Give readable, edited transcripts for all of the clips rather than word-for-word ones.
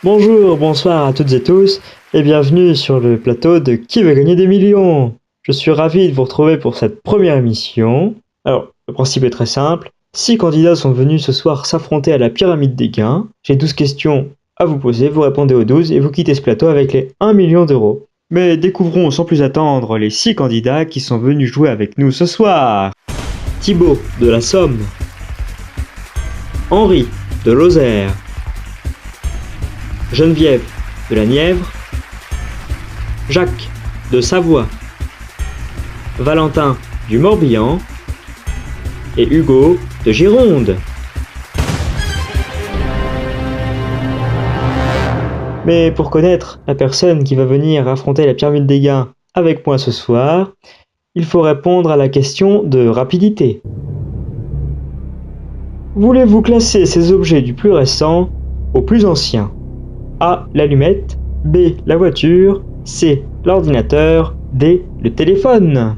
Bonjour, bonsoir à toutes et tous et bienvenue sur le plateau de Qui veut gagner des millions? Je suis ravi de vous retrouver pour cette première émission. Alors, le principe est très simple. 6 candidats sont venus ce soir s'affronter à la pyramide des gains. J'ai 12 questions à vous poser, vous répondez aux 12 et vous quittez ce plateau avec les 1 million d'euros. Mais découvrons sans plus attendre les 6 candidats qui sont venus jouer avec nous ce soir. Thibaut de la Somme, Henri de Lozère, Geneviève de la Nièvre, Jacques de Savoie, Valentin du Morbihan et Hugo de Gironde. Mais pour connaître la personne qui va venir affronter la pyramide des gains avec moi ce soir, il faut répondre à la question de rapidité. Voulez-vous classer ces objets du plus récent au plus ancien? A. L'allumette. B. La voiture. C. L'ordinateur. D. Le téléphone.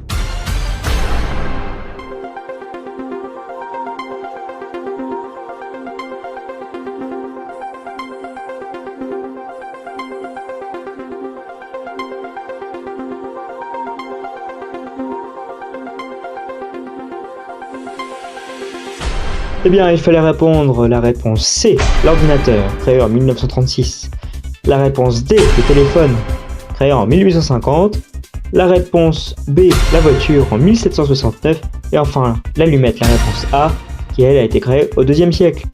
Eh bien, il fallait répondre la réponse C, l'ordinateur, créé en 1936. La réponse D, le téléphone, créé en 1850. La réponse B, la voiture, en 1769. Et enfin, l'allumette, la réponse A, qui elle a été créée au IIe siècle.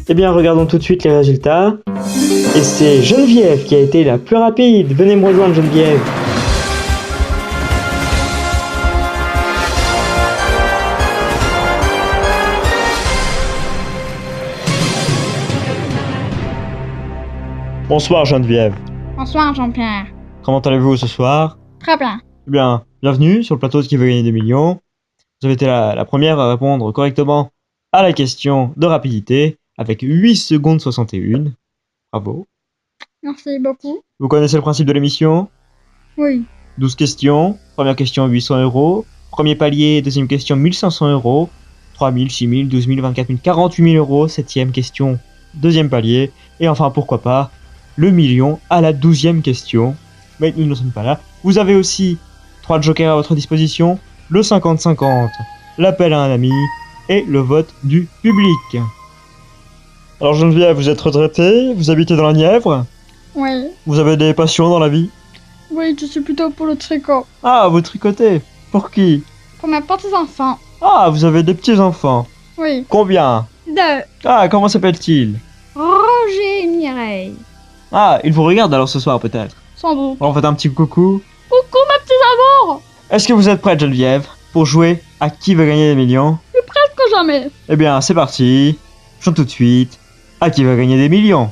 Eh bien, regardons tout de suite les résultats. Et c'est Geneviève qui a été la plus rapide. Venez me rejoindre, Geneviève. Bonsoir Geneviève. Bonsoir Jean-Pierre. Comment allez-vous ce soir? Très bien. Eh bien, bienvenue sur le plateau de Qui veut gagner des millions. Vous avez été la première à répondre correctement à la question de rapidité avec 8 secondes 61. Bravo. Merci beaucoup. Vous connaissez le principe de l'émission? Oui. 12 questions. Première question 800 euros. Premier palier, deuxième question 1500 euros. 3000, 6000, 12 000, 24 000, 48 000 euros. Septième question, deuxième palier. Et enfin, pourquoi pas, le million à la 12e question. Mais nous ne sommes pas là. Vous avez aussi 3 jokers à votre disposition. Le 50-50, l'appel à un ami et le vote du public. Alors Geneviève, vous êtes retraitée, vous habitez dans la Nièvre, Oui. vous avez des passions dans la vie? Oui, je suis plutôt pour le tricot. Ah, vous tricotez. Pour qui? Pour mes petits-enfants. Ah, vous avez des petits-enfants. Oui. Combien? 2. Ah, comment s'appelle-t-il? Roger et Mireille. Ah, ils vous regardent alors ce soir peut-être. Sans doute. Alors faites un petit coucou. Coucou mes petits amours. Est-ce que vous êtes prête Geneviève pour jouer à Qui veut gagner des millions? Plus presque que jamais. Eh bien c'est parti. Chante tout de suite à Qui veut gagner des millions.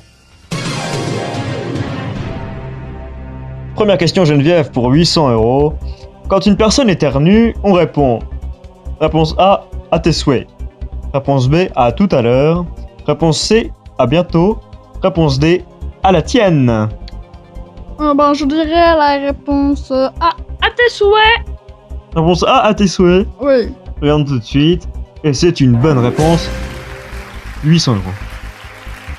Première question Geneviève pour 800 euros. Quand une personne éternue, on répond. Réponse A, à tes souhaits. Réponse B, à tout à l'heure. Réponse C, à bientôt. Réponse D, à la tienne. Je dirais la réponse A. À tes souhaits. Réponse A, à tes souhaits. Oui. Regarde tout de suite. Et c'est une bonne réponse. 800 euros.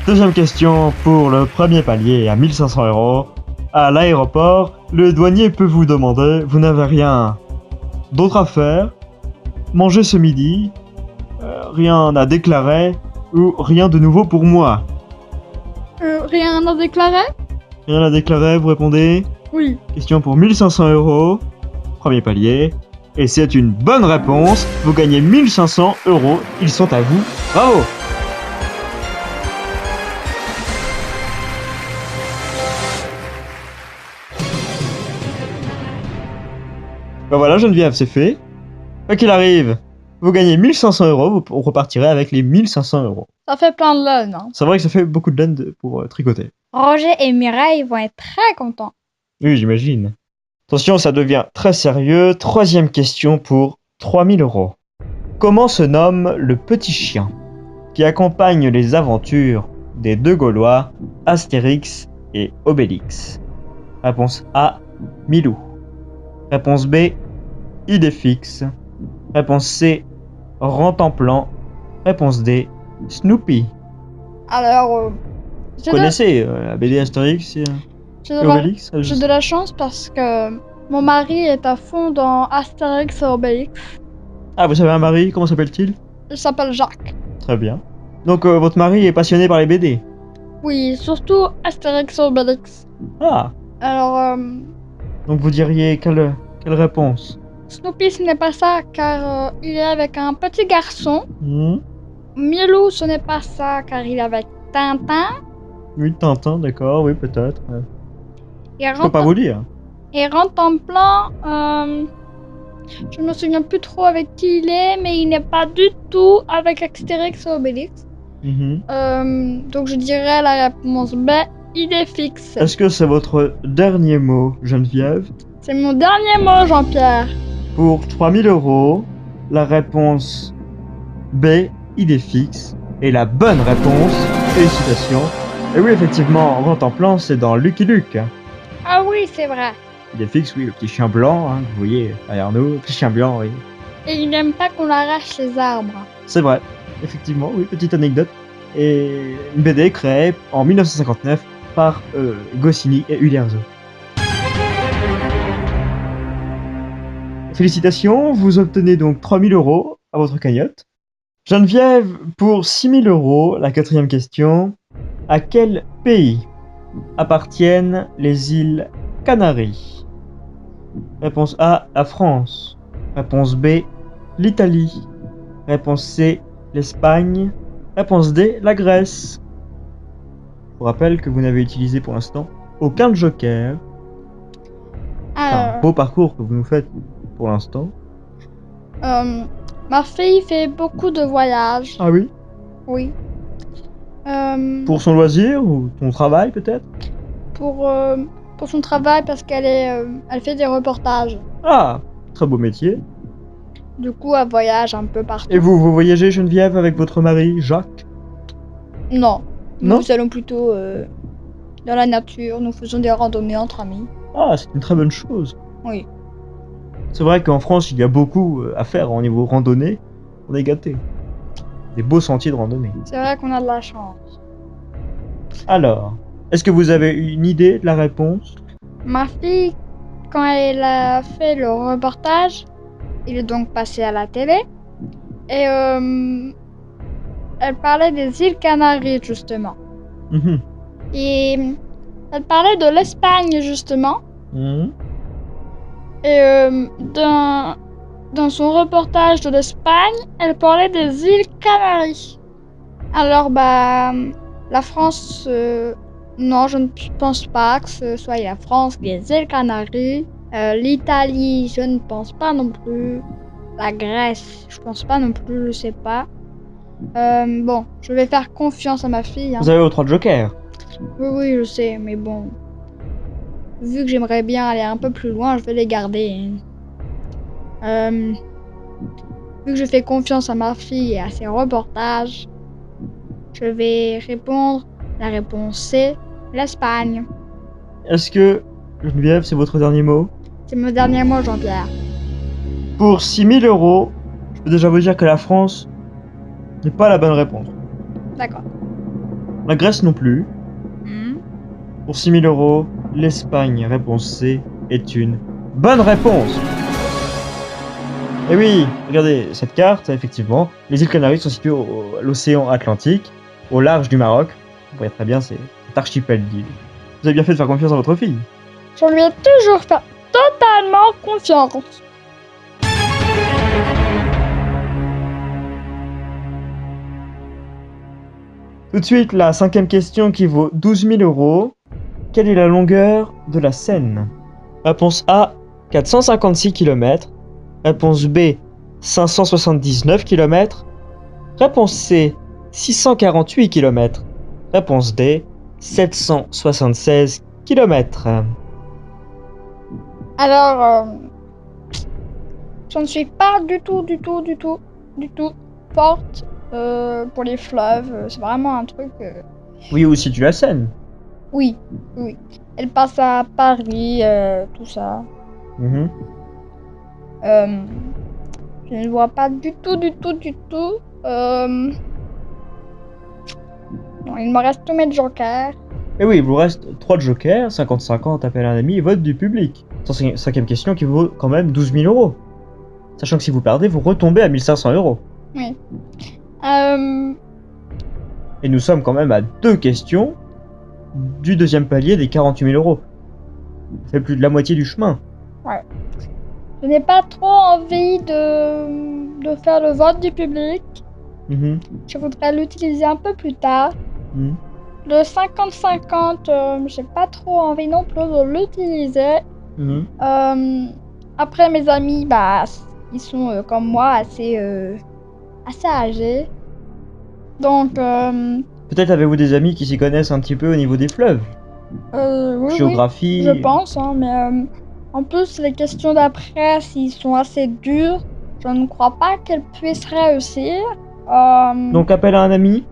Deuxième question pour le premier palier à 1500 euros. À l'aéroport, le douanier peut vous demander, vous n'avez rien d'autre à faire, manger ce midi, rien à déclarer ou rien de nouveau pour moi. Rien à déclarer? Rien à déclarer, vous répondez. Oui. Question pour 1500 euros. Premier palier. Et c'est une bonne réponse. Vous gagnez 1500 euros. Ils sont à vous. Bravo! Ben voilà, Geneviève, c'est fait. Quoi qu'il arrive, vous gagnez 1500 euros. Vous repartirez avec les 1500 euros. Ça fait plein de laine. Hein. C'est vrai que ça fait beaucoup de laine pour tricoter. Roger et Mireille vont être très contents. Oui, j'imagine. Attention, ça devient très sérieux. Troisième question pour 3000 euros. Comment se nomme le petit chien qui accompagne les aventures des deux Gaulois, Astérix et Obélix? Réponse A, Milou. Réponse B, Idéfix. Réponse C, Rantanplan. Réponse D, Snoopy. Alors, J'ai Vous de, connaissez la BD Astérix et j'ai de la, Obélix? j'ai de la chance parce que mon mari est à fond dans Astérix et Obélix. Ah, vous avez un mari, comment s'appelle-t-il? Il s'appelle Jacques. Très bien. Donc votre mari est passionné par les BD? Oui, surtout Astérix et Obélix. Ah, Alors, donc vous diriez quelle réponse? Snoopy, ce n'est pas ça, car il est avec un petit garçon. Hmm. Milou, ce n'est pas ça, car il est avec Tintin. Oui, Tintin, d'accord, oui, peut-être. Et Je peux pas vous dire. Rantanplan, je me souviens plus trop avec qui il est, mais il n'est pas du tout avec Astérix et Obélix. Mhm. Donc je dirais la réponse B, il est fixe. Est-ce que c'est votre dernier mot, Geneviève? C'est mon dernier mot, Jean-Pierre. Pour 3000 euros, la réponse B, idée fixe, est la bonne réponse. Félicitations. Et oui, effectivement, Rantanplan, c'est dans Lucky Luke. Ah oui, c'est vrai. Idée fixe, oui, le petit chien blanc, hein, que vous voyez derrière nous. Le petit chien blanc, oui. Et il n'aime pas qu'on arrache les arbres. C'est vrai, effectivement, oui, petite anecdote. Et une BD créée en 1959 par Goscinny et Uderzo. Félicitations, vous obtenez donc 3000 euros à votre cagnotte. Geneviève, pour 6000 euros, la quatrième question. À quel pays appartiennent les îles Canaries? Réponse A, la France. Réponse B, l'Italie. Réponse C, l'Espagne. Réponse D, la Grèce. Je vous rappelle que vous n'avez utilisé pour l'instant aucun joker. C'est un Alors, beau parcours que vous nous faites pour l'instant. ma fille fait beaucoup de voyages. Ah oui? Oui. Pour son loisir ou ton travail peut-être? Pour son travail parce elle fait des reportages. Ah, très beau métier. Du coup, elle voyage un peu partout. Et vous voyagez Geneviève avec votre mari Jacques? Non. Non? Nous allons plutôt dans la nature. Nous faisons des randonnées entre amis. Ah, c'est une très bonne chose. Oui. C'est vrai qu'en France, il y a beaucoup à faire au niveau randonnée. On est gâtés. Des beaux sentiers de randonnée. C'est vrai qu'on a de la chance. Alors, est-ce que vous avez une idée de la réponse? Ma fille, quand elle a fait le reportage, il est donc passé à la télé. Et elle parlait des îles Canaries, justement. Mhm. Et elle parlait de l'Espagne, justement. Mhm. Et dans son reportage de l'Espagne, elle parlait des îles Canaries. Alors, bah, la France, non, je ne pense pas que ce soit la France, les îles Canaries. L'Italie, je ne pense pas non plus. La Grèce, je pense pas non plus, je sais pas. Bon, je vais faire confiance à ma fille. Hein. Vous avez vos 3 jokers. Oui, je sais, mais bon. Vu que j'aimerais bien aller un peu plus loin, je vais les garder. Vu que je fais confiance à ma fille et à ses reportages, je vais répondre la réponse C, l'Espagne. Est-ce que, Geneviève, c'est votre dernier mot? C'est mon dernier mot, Jean-Pierre. Pour 6000 euros, je peux déjà vous dire que la France n'est pas la bonne réponse. D'accord. La Grèce non plus. Pour 6000 euros, l'Espagne, réponse C, est une bonne réponse. Et oui, regardez cette carte, effectivement. Les îles Canaries sont situées à l'océan Atlantique, au large du Maroc. Vous voyez très bien, c'est cet archipel d'îles. Vous avez bien fait de faire confiance à votre fille. Je lui ai toujours fait totalement confiance. Tout de suite, la cinquième question qui vaut 12 000 euros. Quelle est la longueur de la Seine? Réponse A, 456 km. Réponse B, 579 km. Réponse C, 648 km. Réponse D, 776 km. Alors, je ne suis pas du tout forte pour les fleuves. C'est vraiment un truc... Oui, où se situe la Seine? Oui. Elle passe à Paris, tout ça. Mhm. Je ne vois pas du tout. Bon, il me reste tous mes jokers. Et oui, il vous reste 3 jokers, 50-50, appel à un ami et vote du public. Cinquième question qui vaut quand même 12 000 euros. Sachant que si vous perdez, vous retombez à 1500 euros. Oui. Et nous sommes quand même à 2 questions du deuxième palier des 48 000 euros. Ça fait plus de la moitié du chemin. Je n'ai pas trop envie de faire le vote du public. Mhm. Je voudrais l'utiliser un peu plus tard. Mhm. Le 50-50, j'ai pas trop envie non plus de l'utiliser. Mhm. Après, mes amis, bah, ils sont comme moi assez âgés. Donc, Peut-être avez-vous des amis qui s'y connaissent un petit peu au niveau des fleuves, oui, géographie. je pense, hein, mais en plus, les questions d'après, s'ils sont assez durs, je ne crois pas qu'elles puissent réussir. Donc appel à un ami.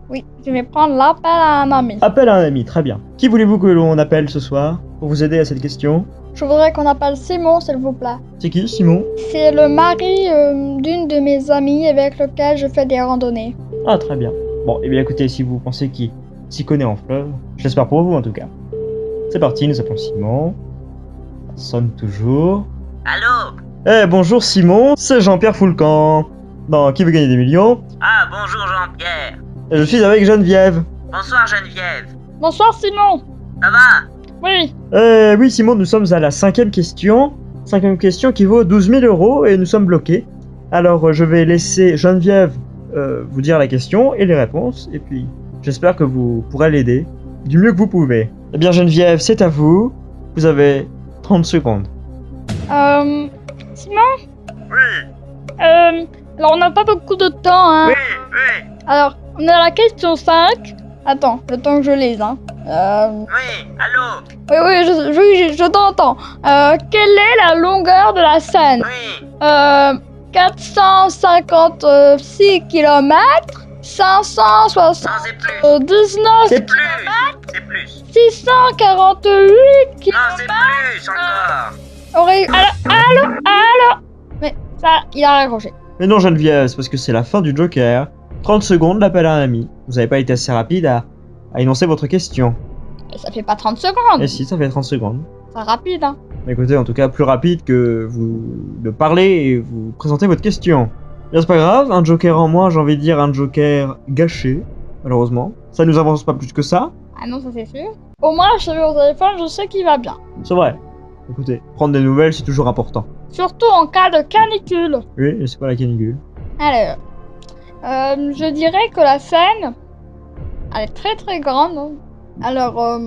Oui, je vais prendre l'appel à un ami. Appel à un ami, très bien. Qui voulez-vous que l'on appelle ce soir pour vous aider à cette question? Je voudrais qu'on appelle Simon, s'il vous plaît. C'est qui, Simon? C'est le mari d'une de mes amies avec lequel je fais des randonnées. Ah, très bien. Bon, eh bien écoutez, si vous pensez qu'il s'y connaît en fleuve, j'espère pour vous en tout cas. C'est parti, nous appelons Simon. Ça sonne toujours. Allô? Eh, bonjour Simon, c'est Jean-Pierre Foulcan. Dans Qui veut gagner des millions? Ah, bonjour Jean-Pierre. Et je suis avec Geneviève. Bonsoir Geneviève. Bonsoir Simon. Ça va? Oui. Oui Simon, nous sommes à la 5e question. 5e question qui vaut 12 000 euros et nous sommes bloqués. Alors je vais laisser Geneviève vous dire la question et les réponses. Et puis j'espère que vous pourrez l'aider du mieux que vous pouvez. Eh bien Geneviève, c'est à vous. Vous avez 30 secondes. Simon? Oui, Alors on n'a pas beaucoup de temps, hein. oui. Alors, on est à la question 5. Attends, le temps que je lise, hein. Oui, allô? Oui, je t'entends. Quelle est la longueur de la Seine? Oui, 456 km, 579 non, c'est plus. C'est Plus. C'est plus. 648 Non, km. c'est plus encore. Allô? Mais ça, il a raccroché. Mais non Geneviève, c'est parce que c'est la fin du Joker. 30 secondes, l'appel à un ami. Vous n'avez pas été assez rapide à énoncer votre question. Et ça fait pas 30 secondes. Et si, ça fait 30 secondes. C'est rapide, hein. Mais écoutez, en tout cas, plus rapide que vous de parler et vous présenter votre question. Bien, c'est pas grave, un Joker en moins, j'ai envie de dire un Joker gâché, malheureusement. Ça nous avance pas plus que ça. Ah non, ça c'est sûr. Au moins, je suis au téléphone, je sais qu'il va bien. C'est vrai. Écoutez, prendre des nouvelles, c'est toujours important. Surtout en cas de canicule. Oui, et c'est pas la canicule. Alors, je dirais que la Seine, elle est très très grande, hein. Alors,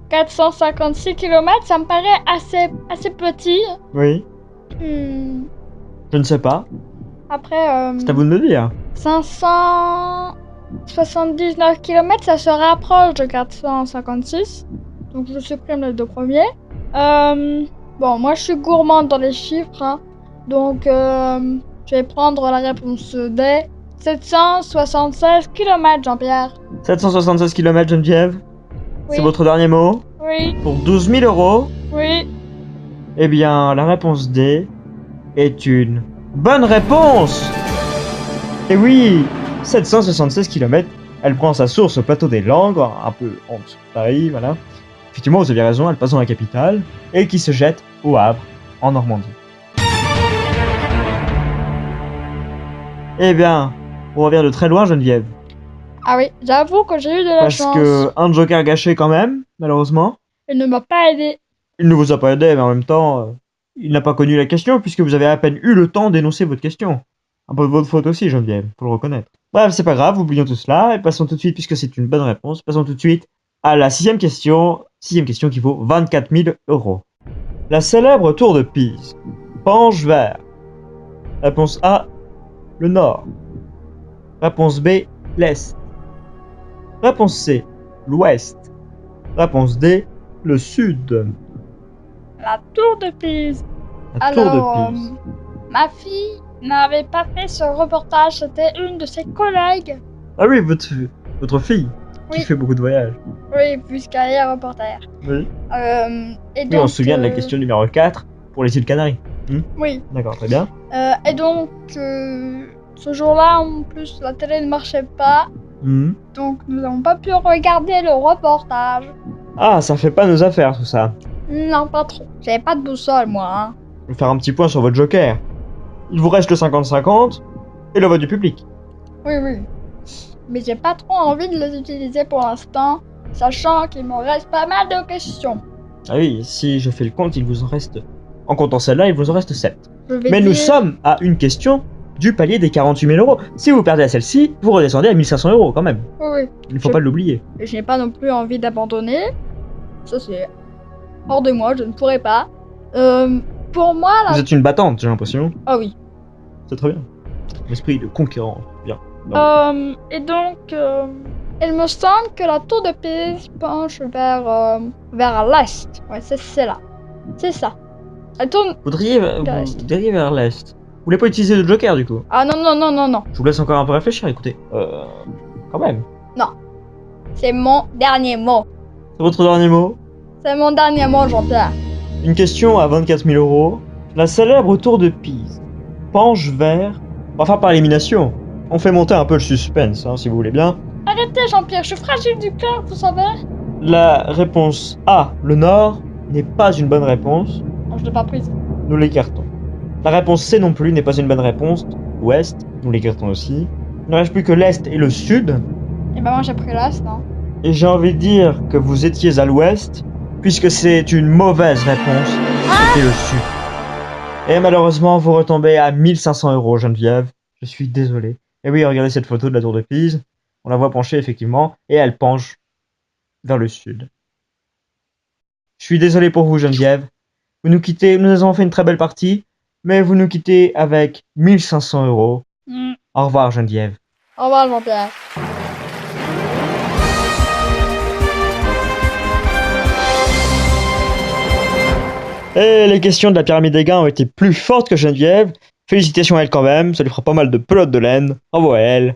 456 km, ça me paraît assez petit. Oui, Hmm, je ne sais pas. Après, C'est à vous de me dire. 579 km, ça se rapproche de 456. Donc, je supprime les deux premiers. Bon, moi, je suis gourmande dans les chiffres, hein. Donc, je vais prendre la réponse D. 776 km, Jean-Pierre. 776 km, Geneviève. Oui. C'est votre dernier mot. Oui, Pour 12 000 euros, oui. eh bien, la réponse D est une bonne réponse. Et oui, 776 km, elle prend sa source au plateau des Langres, un peu en dessous de Paris, voilà. Effectivement, vous avez raison, elle passe dans la capitale, et qui se jette au Havre, en Normandie. Eh bien, on revient de très loin, Geneviève. Ah oui, j'avoue que j'ai eu de la Parce chance. que un Joker gâché quand même, malheureusement. Il ne m'a pas aidé. Il ne vous a pas aidé, mais en même temps, il n'a pas connu la question, puisque vous avez à peine eu le temps d'énoncer votre question. Un peu de votre faute aussi, Geneviève, faut le reconnaître. Bref, c'est pas grave, oublions tout cela, et passons tout de suite, puisque c'est une bonne réponse, passons tout de suite à la 6e question qui vaut 24 000 euros. La célèbre tour de Pise penche vers... Réponse A, le nord. Réponse B, l'est. Réponse C, l'ouest. Réponse D, le sud. La tour de Pise. La tour Alors, de Pise. ma fille n'avait pas fait ce reportage, c'était une de ses collègues. Ah oui, votre fille, qui Oui. fait beaucoup de voyages. Oui, puisqu'elle est reporter. Oui. Et Oui, donc, on se souvient de la question numéro 4 pour les îles Canaries. Oui. D'accord, très bien. Et donc, ce jour-là, en plus, la télé ne marchait pas. Donc nous n'avons pas pu regarder le reportage. Ah, ça fait pas nos affaires tout ça. Non, pas trop. J'avais pas de boussole, moi. Hein. Je vais faire un petit point sur votre joker. Il vous reste le 50-50 et le vote du public. Oui, oui. Mais j'ai pas trop envie de les utiliser pour l'instant, sachant qu'il me reste pas mal de questions. Ah oui, si je fais le compte, il vous en reste... En comptant celle-là, il vous en reste 7. Mais Nous nous sommes à une question du palier des 48 000 euros. Si vous perdez à celle-ci, vous redescendez à 1500 euros quand même. Oui, oui. Il ne faut pas l'oublier. Je n'ai pas non plus envie d'abandonner. Ça, c'est hors de moi, je ne pourrais pas. Pour moi, là... Vous êtes une battante, j'ai l'impression. Ah oui. C'est très bien. L'esprit de conquérant, bien. Et donc, il me semble que la tour de Pise penche vers l'est. Ouais, c'est là. C'est ça. Elle tourne... Vous diriez vers l'est. Vous voulez pas utiliser le joker du coup? Ah non. Je vous laisse encore un peu réfléchir, écoutez. Quand même. Non. C'est mon dernier mot. C'est votre dernier mot? C'est mon dernier mot, Jean-Pierre. Une question à 24 000 euros. La célèbre tour de Pise penche vers... Enfin, par élimination. On fait monter un peu le suspense, hein, si vous voulez bien. Arrêtez, Jean-Pierre, je suis fragile du cœur, vous savez. La réponse A, le nord, n'est pas une bonne réponse. Non, je l'ai pas prise. Nous l'écartons. La réponse C non plus n'est pas une bonne réponse. Ouest, nous l'écartons aussi. Il ne reste plus que l'est et le sud. Et ben moi j'ai pris l'est, hein. Et j'ai envie de dire que vous étiez à l'ouest, puisque c'est une mauvaise réponse. C'était le sud. Et malheureusement, vous retombez à 1500 euros, Geneviève. Je suis désolé. Et oui, regardez cette photo de la tour de Pise. On la voit pencher effectivement, et elle penche vers le sud. Je suis désolé pour vous, Geneviève. Vous nous quittez, nous avons fait une très belle partie, mais vous nous quittez avec 1500 euros. Au revoir, Geneviève. Au revoir, Jean-Pierre. Et les questions de la pyramide des gains ont été plus fortes que Geneviève. Félicitations à elle quand même, ça lui fera pas mal de pelotes de laine. Bravo à elle.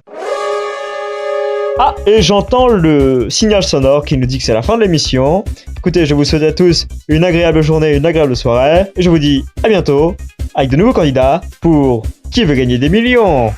Ah, et j'entends le signal sonore qui nous dit que c'est la fin de l'émission. Écoutez, je vous souhaite à tous une agréable journée, une agréable soirée. Et je vous dis à bientôt avec de nouveaux candidats pour Qui veut gagner des millions ?